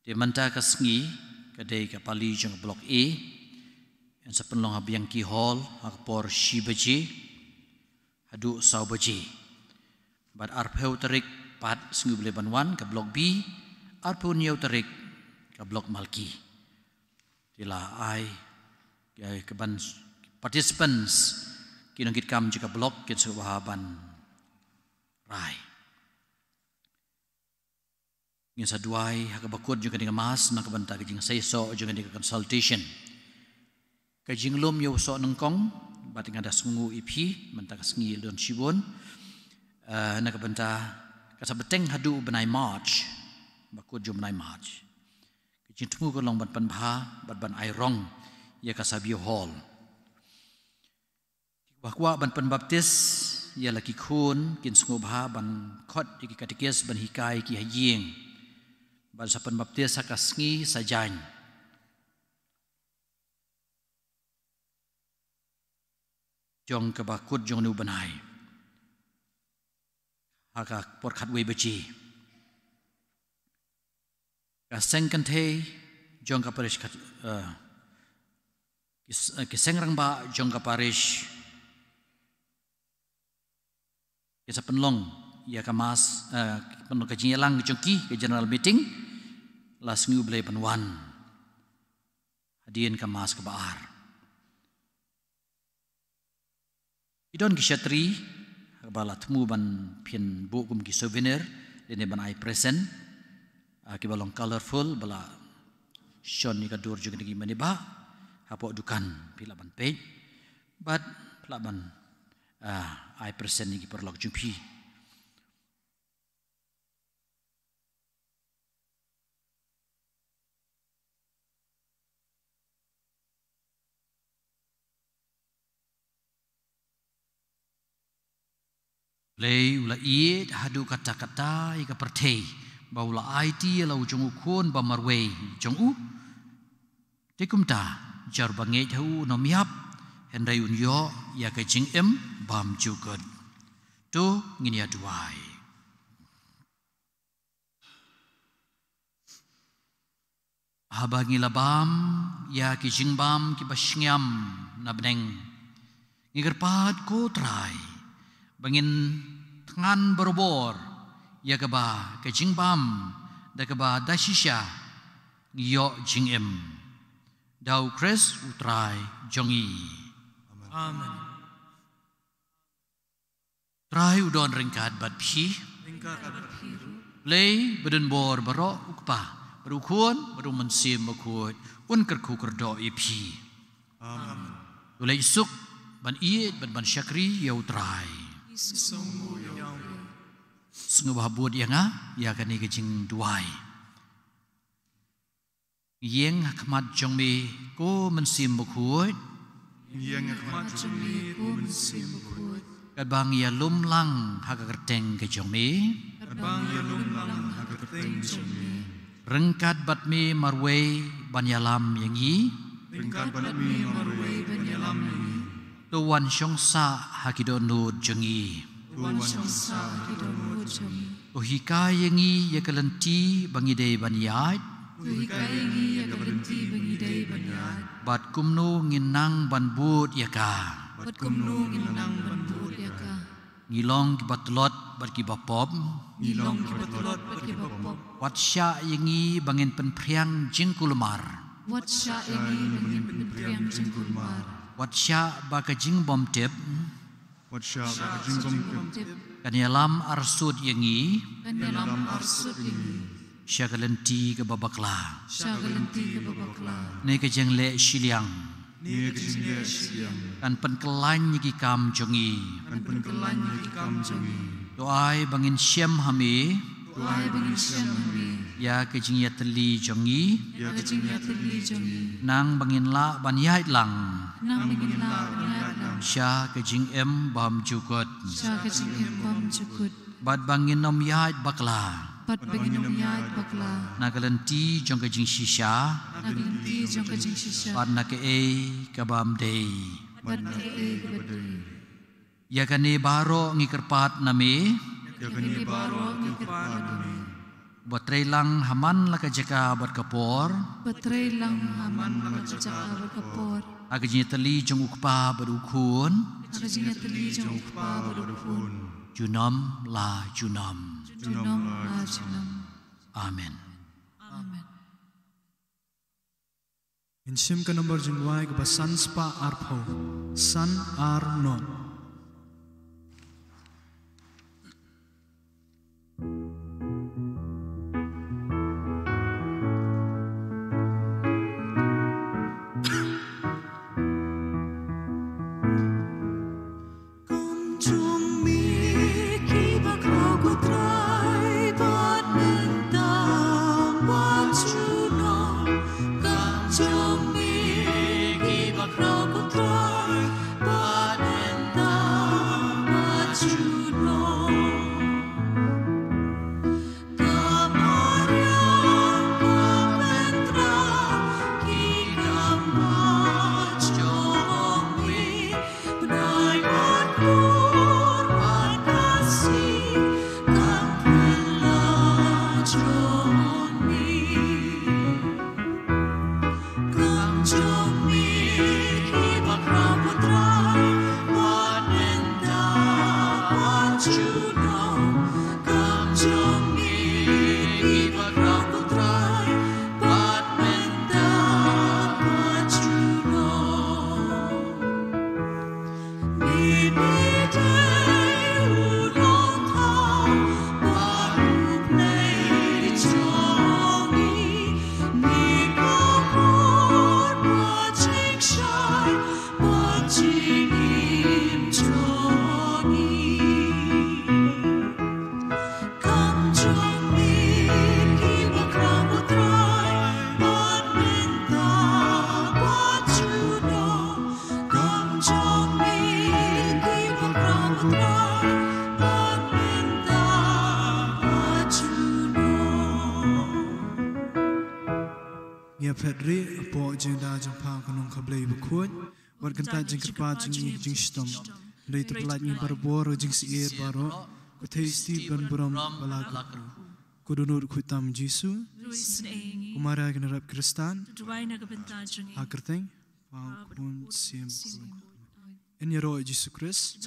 de menta ka sngi ka dei ka pali jong block A en sa penlong habiang ki hall hakpor shibaji hadu saubaji bat arpeu tarik pat sngi ublei banwan ka block B arpeu niau tarik ka block malki tila ai ka ban participants kinong kitkam jika blok kin suwahaban rai ngin sa duai hakabakod juga dengan mas na kabanta kajing saiso juga dengan consultation kajing lom yo so nengkong bating ada sungu ipi mentaka sngi don shibon na kabanta kasabeteng hadu benai march bakod jo benai march kajing temu ko long ban panbha ban airong ya kasabio hall bahwa ban penbaptis ya laki kun kin sngubha ban khot ki katekes ban hikai ki haying ban sapan baptis sakasngi sajan jong ka bakut jong nu banai haka por khat we bechi ka seng kan the jong ka parish khat ki seng rang ba jong ka parish ki sa penlong ya ka mas penlong ka jinyalang jongki ke general meeting las ngu blai panwan hadien ka mas ka baar idon ki shatri bala temu ban pian bu kum ki souvenir dene ban ai present ki balong colorful bala shon ni ka dur juga ni mani ba hapo dukan pila ban pe but pila ban ai present ni ki perlok jumpi lei ula iet hadu kata-kata ika pertei baula IT lau jongu kun ba marwei jongu tekumta jar bange jau nomiap hendai unyo ya ka jing em bam jukod to ngini aduai habangi labam ya ki jing bam ki basyngam nabneng ngigerpat ko trai bangin tangan berbor ya keba ke jingbam da keba dashisha yo jingem dau kres utrai jongi Amen. trai udon ringkat bat phi lei beden bor baro ukpa berukun beru mensim bakut un kerku kerdo ipi Amen. ulai suk ban iet ban syakri ya utrai Sungguh bahabut yang ya kan ni kejing duai. Yang hakmat jong mi ko mensim bukut. Yang hakmat jong mi ko mensim bukut. Kadbang ya lum lang hakakerteng ke jong mi. Kadbang ya lum lang hakakerteng jong mi. Rengkat bat mi marwei banyalam yang i. Rengkat bat mi marwei banyalam yang i. Tuan syongsa hakidon nud jengi. Tuan syongsa hakidon nud jengi. Tuhika yengi ya kelenti bangidei banyat. Tuhika yengi ya kelenti bangidei banyat. Bat kumnu nginang banbut ya ka. Bat kumnu nginang banbut ya ka. Ngilong kibatlot bat kibapop. Ngilong kibatlot bat kibapop. Watsya yengi bangin penpriang jingkulmar. Watsya yengi bangin penpriang jingkulmar. Watsya baka jingbom tip. Watsya baka jingbom tip. Kanyalam arsud yengi. Kanyalam arsud yengi. Syagalenti ke babakla. Syagalenti ke babakla. Ne ke jengle shiliang. Ne ke jengle shiliang. Kan penkelan yiki kam jongi. Kan penkelan yiki kam jongi. Doai bangin syam hami. Doai bangin syam hami. Ya ke jingya teli jongi. Ya ke jingya teli jongi. Nang bangin la banyait lang. Nang bangin la banyait lang. Sya ke jing em bam jukut. Sya ke jing em bam jukut. Bad bangin nom yait bakla. Bad bangin nom yait bakla. Nagalenti jong ke jing shisha. Nagalenti jong ke jing shisha. Bad na ke kabam day. Bad na ke kabam. Ya kani baro ngikerpat nami. Ya kani baro ngikerpat nami. Batray lang haman laka jaka bat kapor. Batray lang haman laka jaka bat kapor. Agajinya teli jong ukpa berukun. Agajinya teli jong ukpa berukun. Junam la junam. Junam la junam. Amen. Amen. Insim ka nomor jingwai ke basan spa arpo. San Arnon. Bad and agenda jang pa kanong kablay bukhut wat kanta jing kerpa jing jing stom dari terpelat ni barbor jing siir baro kuthai sti ban buram balaku kudunur kutam Jisu kumara generap Kristan akerteng pau kun sim en yaro Jisu Kris